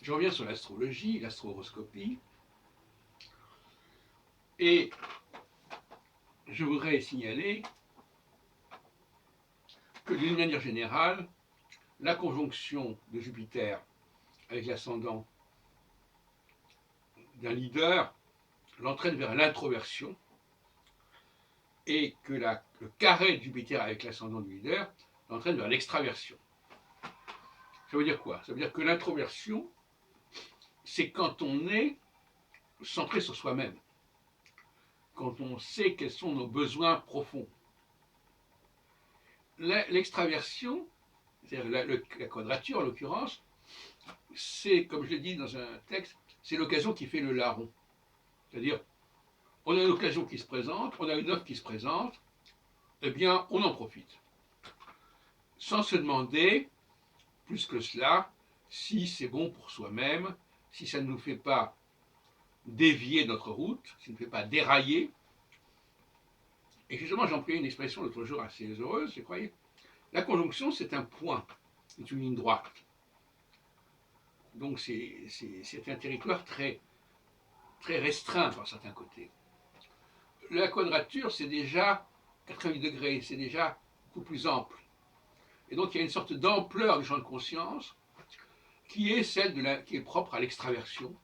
Je reviens sur l'astrologie, l'astroroscopie, et je voudrais signaler que d'une manière générale, la conjonction de Jupiter avec l'ascendant d'un leader l'entraîne vers l'introversion, et que le carré de Jupiter avec l'ascendant du leader l'entraîne vers l'extraversion. Ça veut dire quoi? Ça veut dire que l'introversion, c'est quand on est centré sur soi-même, quand on sait quels sont nos besoins profonds. L'extraversion, c'est-à-dire la quadrature en l'occurrence, c'est, comme je l'ai dit dans un texte, c'est l'occasion qui fait le larron. C'est-à-dire, on a une occasion qui se présente, on a une offre qui se présente, eh bien, on en profite. Sans se demander, plus que cela, si c'est bon pour soi-même, si ça ne nous fait pas dévier notre route, si ça ne nous fait pas dérailler. Et justement, j'ai employé une expression l'autre jour assez heureuse, je croyais. La conjonction, c'est un point, c'est une ligne droite. Donc c'est un territoire très, très restreint par certains côtés. La quadrature, c'est déjà 88 degrés, c'est déjà beaucoup plus ample. Et donc il y a une sorte d'ampleur du champ de conscience qui est celle qui est propre à l'extraversion,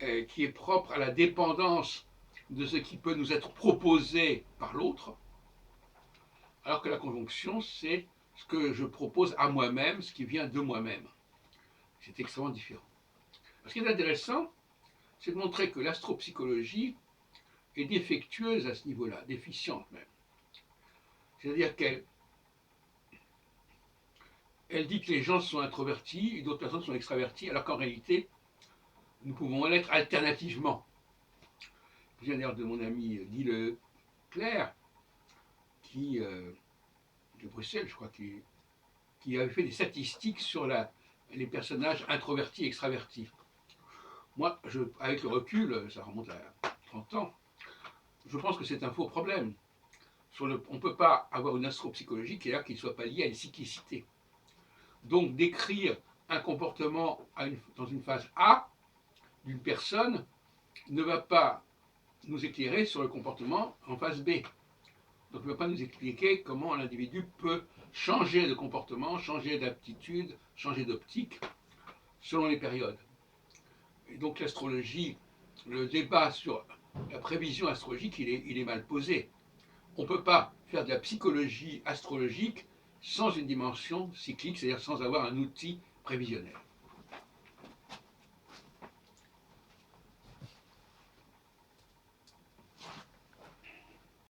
qui est propre à la dépendance de ce qui peut nous être proposé par l'autre, alors que la conjonction, c'est ce que je propose à moi-même, ce qui vient de moi-même. C'est extrêmement différent. Ce qui est intéressant, c'est de montrer que l'astropsychologie est défectueuse à ce niveau-là, déficiente même. C'est-à-dire qu'elle dit que les gens sont introvertis et d'autres personnes sont extraverties, alors qu'en réalité, nous pouvons l'être alternativement. Je viens d'ailleurs de mon ami Guy Leclerc, de Bruxelles, je crois, qui avait fait des statistiques sur les personnages introvertis et extravertis. Moi, avec le recul, ça remonte à 30 ans, je pense que c'est un faux problème. On ne peut pas avoir une astropsychologie qui ne soit pas liée à une cyclicité. Donc décrire un comportement dans une phase A d'une personne ne va pas nous éclairer sur le comportement en phase B. Donc il ne va pas nous expliquer comment l'individu peut changer de comportement, changer d'aptitude, changer d'optique selon les périodes. Et donc l'astrologie, le débat sur la prévision astrologique, il est mal posé. On ne peut pas faire de la psychologie astrologique sans une dimension cyclique, c'est-à-dire sans avoir un outil prévisionnel.